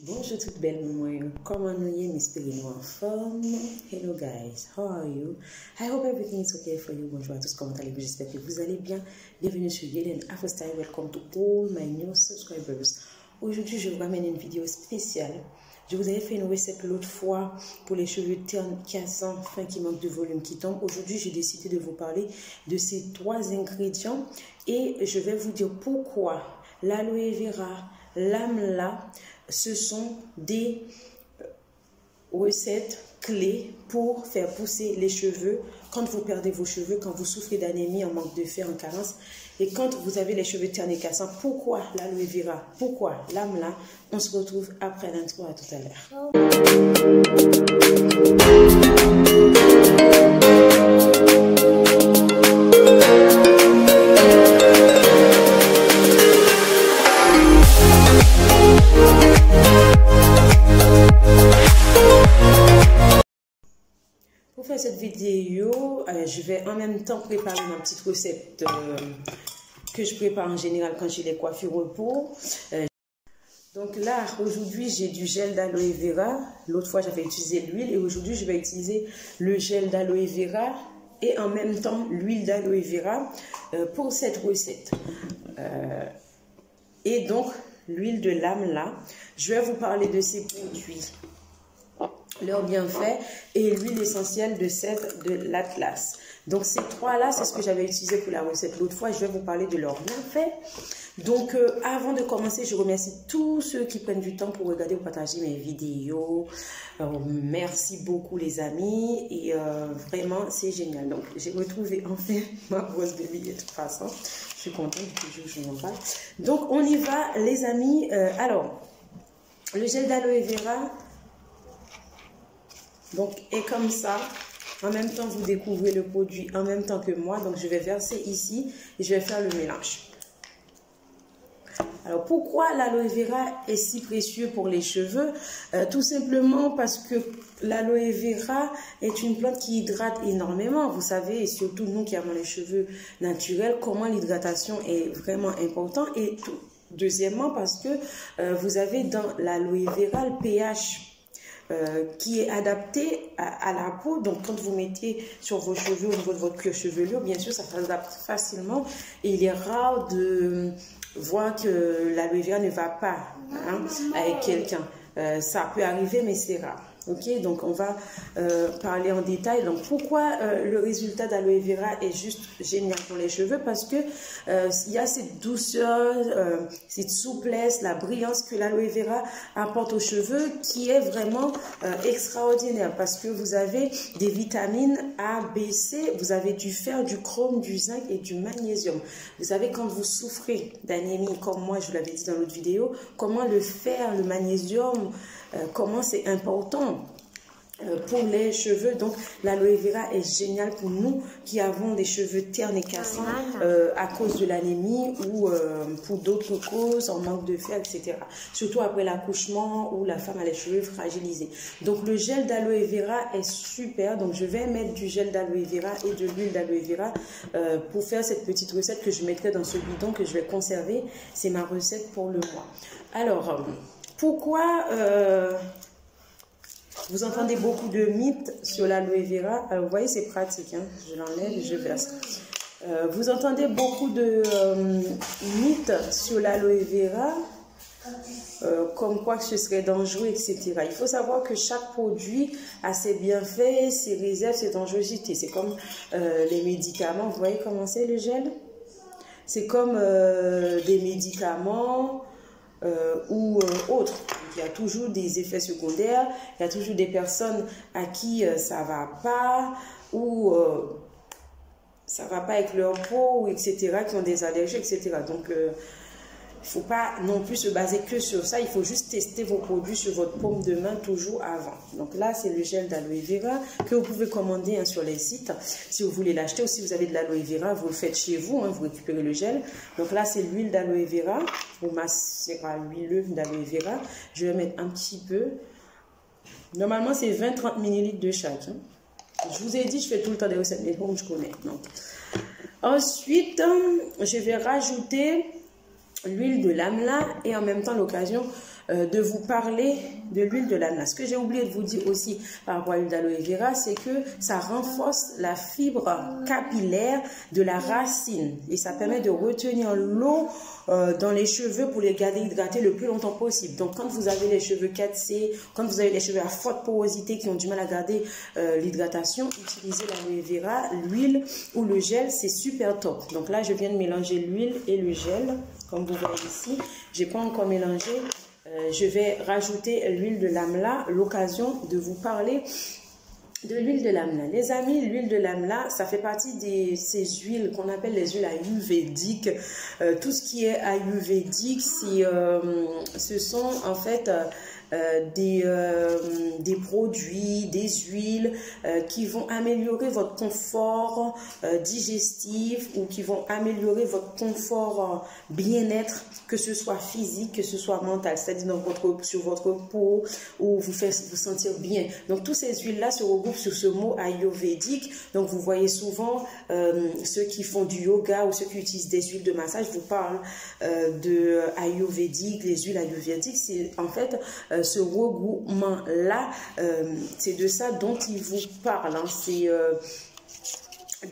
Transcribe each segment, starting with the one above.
Bonjour toute belle maman, comment nous y espérons en forme? Hello guys, how are you? I hope everything is okay for you. Bonjour à tous, comment allez-vous? J'espère que vous allez bien. Bienvenue sur Yeden Afrostyle. Welcome to all my new subscribers. Aujourd'hui, je vous ramène une vidéo spéciale. Je vous avais fait une recette l'autre fois pour les cheveux ternes, cassants, fins qui manquent de volume, qui tombent. Aujourd'hui, j'ai décidé de vous parler de ces 3 ingrédients et je vais vous dire pourquoi l'aloe vera, l'amla, ce sont des recettes clés pour faire pousser les cheveux quand vous perdez vos cheveux, quand vous souffrez d'anémie, en manque de fer, en carence. Et quand vous avez les cheveux ternes et cassants, pourquoi l'aloe vera, pourquoi l'amla? On se retrouve après l'intro, à tout à l'heure. Pour faire cette vidéo, je vais en même temps préparer ma petite recette que je prépare en général quand j'ai les coiffures au repos. Donc là, aujourd'hui, j'ai du gel d'aloe vera. L'autre fois, j'avais utilisé l'huile et aujourd'hui, je vais utiliser le gel d'aloe vera et en même temps l'huile d'aloe vera pour cette recette. Et donc, l'huile de l'amla, je vais vous parler de ces produits, leurs bienfaits et l'huile essentielle de cèdre de l'Atlas. Donc ces 3-là, c'est ce que j'avais utilisé pour la recette l'autre fois. Je vais vous parler de leurs bienfaits. Donc avant de commencer, je remercie tous ceux qui prennent du temps pour regarder ou partager mes vidéos. Merci beaucoup les amis et vraiment c'est génial. Donc j'ai retrouvé enfin ma brosse de billes de toute façon. Je suis contente que je m'en parle. Donc on y va les amis. Alors le gel d'aloe vera donc est comme ça. En même temps, vous découvrez le produit en même temps que moi. Donc, je vais verser ici et je vais faire le mélange. Alors, pourquoi l'aloe vera est si précieux pour les cheveux? Tout simplement parce que l'aloe vera est une plante qui hydrate énormément. Vous savez, et surtout nous qui avons les cheveux naturels, comment l'hydratation est vraiment importante. Et deuxièmement, parce que vous avez dans l'aloe vera le pH qui est adapté à la peau. Donc, quand vous mettez sur vos cheveux, au niveau de votre cuir chevelu, bien sûr, ça s'adapte facilement. Et il est rare de voir que l'aloe vera ne va pas avec quelqu'un. Ça peut arriver, mais c'est rare. Ok, donc on va parler en détail. Donc pourquoi le résultat d'aloe vera est juste génial pour les cheveux? Parce que il y a cette douceur, cette souplesse, la brillance que l'aloe vera apporte aux cheveux qui est vraiment extraordinaire. Parce que vous avez des vitamines A, B, C, vous avez du fer, du chrome, du zinc et du magnésium. Vous savez, quand vous souffrez d'anémie, comme moi je vous l'avais dit dans l'autre vidéo, comment le fer, le magnésium, comment c'est important pour les cheveux. Donc l'aloe vera est génial pour nous qui avons des cheveux ternes et cassants à cause de l'anémie ou pour d'autres causes, en manque de fer, etc. Surtout après l'accouchement où la femme a les cheveux fragilisés. Donc le gel d'aloe vera est super. Donc je vais mettre du gel d'aloe vera et de l'huile d'aloe vera pour faire cette petite recette que je mettrai dans ce bidon que je vais conserver. C'est ma recette pour le mois. Alors pourquoi vous entendez beaucoup de mythes sur l'aloe vera? Alors, vous voyez, c'est pratique. Hein? Je l'enlève et je verse. Vous entendez beaucoup de mythes sur l'aloe vera, comme quoi que ce serait dangereux, etc. Il faut savoir que chaque produit a ses bienfaits, ses réserves, ses dangerosités. C'est comme les médicaments. Vous voyez comment c'est le gel? C'est comme des médicaments ou autres. Il y a toujours des effets secondaires, il y a toujours des personnes à qui ça ne va pas ou ça ne va pas avec leur peau, ou etc., qui ont des allergies, etc. Donc, il ne faut pas non plus se baser que sur ça. Il faut juste tester vos produits sur votre paume de main toujours avant. Donc là, c'est le gel d'aloe vera que vous pouvez commander sur les sites. Si vous voulez l'acheter ou si vous avez de l'aloe vera, vous le faites chez vous. Vous récupérez le gel. Donc là, c'est l'huile d'aloe vera. Pour macérat huileux d'aloe vera. Je vais mettre un petit peu. Normalement, c'est 20-30 ml de chaque. Je vous ai dit, je fais tout le temps des recettes, mais bon, je connais. Donc. Ensuite, je vais rajouter l'huile de l'amla et en même temps l'occasion de vous parler de l'huile de l'amla. Ce que j'ai oublié de vous dire aussi par rapport à l'huile d'aloe vera, c'est que ça renforce la fibre capillaire de la racine et ça permet de retenir l'eau dans les cheveux pour les garder hydratés le plus longtemps possible. Donc quand vous avez les cheveux cassés, quand vous avez les cheveux à forte porosité qui ont du mal à garder l'hydratation, utilisez l'aloe vera, l'huile ou le gel, c'est super top. Donc là je viens de mélanger l'huile et le gel, comme vous voyez ici. Je n'ai pas encore mélangé. Je vais rajouter l'huile de l'amla, l'occasion de vous parler de l'huile de l'amla. Les amis, l'huile de l'amla, ça fait partie de ces huiles qu'on appelle les huiles ayurvédiques. Tout ce qui est ayurvédique, ce sont en fait des produits, des huiles qui vont améliorer votre confort digestif ou qui vont améliorer votre confort bien-être, que ce soit physique, que ce soit mental, c'est-à-dire sur votre peau ou vous faire vous sentir bien. Donc, toutes ces huiles-là se regroupent sur ce mot ayurvédique. Donc, vous voyez souvent ceux qui font du yoga ou ceux qui utilisent des huiles de massage vous parlent de ayurvédique, les huiles ayurvédiques. C'est en fait ce regroupement-là, c'est de ça dont il vous parle. Hein. C'est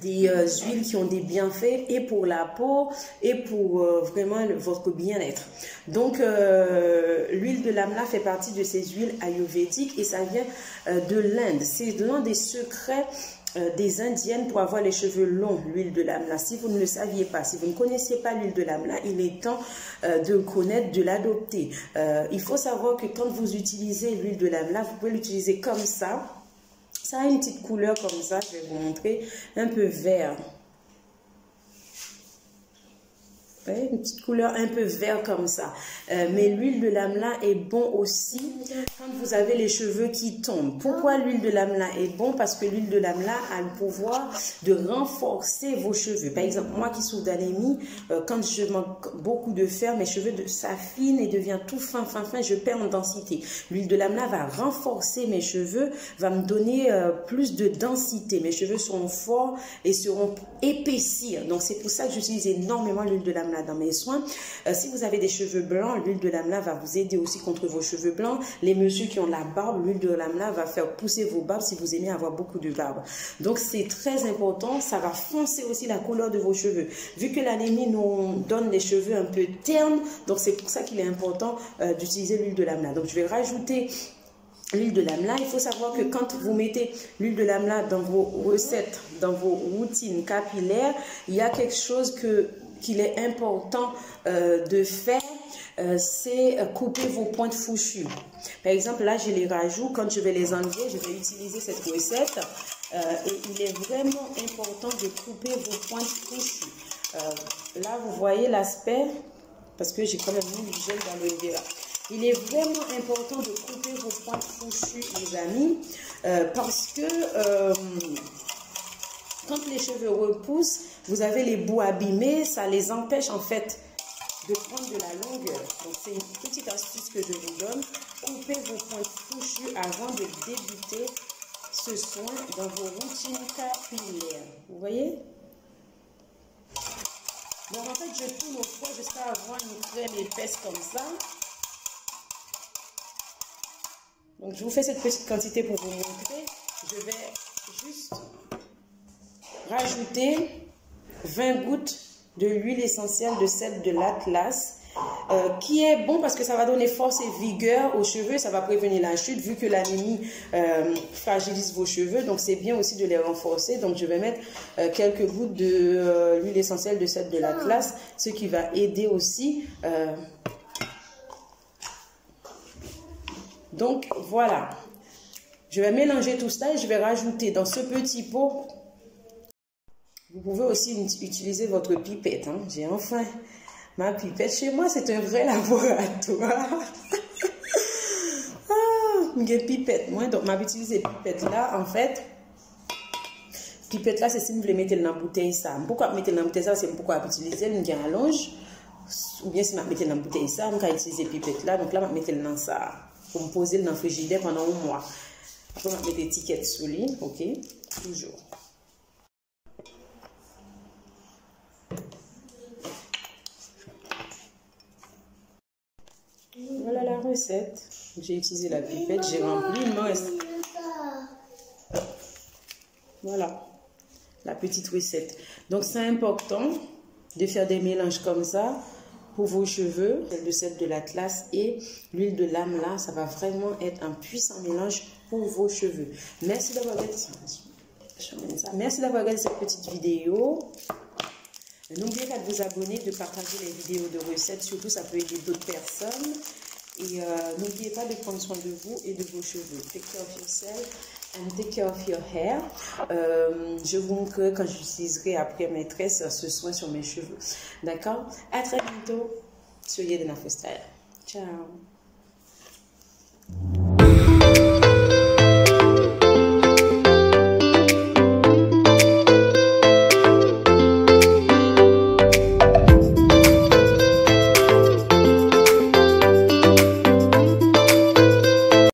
des huiles qui ont des bienfaits et pour la peau et pour vraiment votre bien-être. Donc, l'huile de l'amla fait partie de ces huiles ayurvédiques et ça vient de l'Inde. C'est l'un des secrets des Indiennes pour avoir les cheveux longs, l'huile de l'amla. Si vous ne le saviez pas, si vous ne connaissiez pas l'huile de l'amla, il est temps de le connaître, de l'adopter. Il faut savoir que quand vous utilisez l'huile de l'amla, vous pouvez l'utiliser comme ça. Ça a une petite couleur comme ça, je vais vous montrer, un peu vert. Ouais, une petite couleur un peu vert comme ça. Mais l'huile de l'amla est bon aussi quand vous avez les cheveux qui tombent. Pourquoi l'huile de l'amla est bon? Parce que l'huile de l'amla a le pouvoir de renforcer vos cheveux. Par exemple, moi qui souffre d'anémie, quand je manque beaucoup de fer, mes cheveux s'affinent et deviennent tout fin, je perds en densité. L'huile de l'amla va renforcer mes cheveux, va me donner plus de densité. Mes cheveux seront forts et seront épaissir. Donc, c'est pour ça que j'utilise énormément l'huile de l'amla dans mes soins. Si vous avez des cheveux blancs, l'huile de l'amla va vous aider aussi contre vos cheveux blancs. Les messieurs qui ont la barbe, l'huile de l'amla va faire pousser vos barbes si vous aimez avoir beaucoup de barbe. Donc, c'est très important. Ça va foncer aussi la couleur de vos cheveux. Vu que l'anémie nous donne les cheveux un peu ternes, donc c'est pour ça qu'il est important d'utiliser l'huile de l'amla. Donc, je vais rajouter l'huile de l'amla. Il faut savoir que quand vous mettez l'huile de l'amla dans vos recettes, dans vos routines capillaires, il y a quelque chose qu'il est important de faire, c'est couper vos pointes fourchues. Par exemple, là, je les rajoute. Quand je vais les enlever, je vais utiliser cette recette. Et il est vraiment important de couper vos pointes fourchues. Là, vous voyez l'aspect, parce que j'ai quand même mis du gel d'aloe vera. Il est vraiment important de couper vos pointes fourchues, les amis, parce que quand les cheveux repoussent, vous avez les bouts abîmés, ça les empêche en fait de prendre de la longueur. Donc c'est une petite astuce que je vous donne. Coupez vos pointes fourchues avant de débuter ce soin dans vos routines capillaires. Vous voyez? Donc en fait, je tourne au foie jusqu'à avoir une crème épaisse comme ça. Donc je vous fais cette petite quantité pour vous montrer. Je vais juste rajouter 20 gouttes de l'huile essentielle de cèdre de l'Atlas, qui est bon parce que ça va donner force et vigueur aux cheveux, ça va prévenir la chute vu que l'anémie fragilise vos cheveux, donc c'est bien aussi de les renforcer. Donc je vais mettre quelques gouttes de l'huile essentielle de cèdre de l'Atlas, ce qui va aider aussi. Donc voilà, je vais mélanger tout ça et je vais rajouter dans ce petit pot. Vous pouvez aussi utiliser votre pipette. Hein. J'ai enfin ma pipette. Chez moi, c'est un vrai laboratoire. Une pipette. Moi, donc, je vais utiliser cette pipette-là. En fait, pipette là, c'est si vous voulez mettre dans la bouteille ça. Pourquoi mettre dans la bouteille ça? C'est pourquoi utiliser une allonge. Ou bien si je mets dans la bouteille ça, je vais utiliser pipette là. Donc là, je vais mettre dans ça. Pour me poser dans le frigidaire pendant un mois. Après, je vais mettre l'étiquette sous lui. Ok, toujours. Voilà là. recette. J'ai utilisé la pipette, j'ai rempli, il me reste. Voilà, la petite recette. Donc c'est important de faire des mélanges comme ça pour vos cheveux. Le sel de l'Atlas et l'huile de l'Amla, ça va vraiment être un puissant mélange pour vos cheveux. Merci d'avoir regardé ça. Merci d'avoir regardé cette petite vidéo. N'oubliez pas de vous abonner, de partager les vidéos de recettes. Surtout, ça peut aider d'autres personnes. Et n'oubliez pas de prendre soin de vous et de vos cheveux. Take care of yourself and take care of your hair. Je vous montrerai quand j'utiliserai après mes tresses ce soin sur mes cheveux. D'accord? À très bientôt sur Yedena Style. Ciao!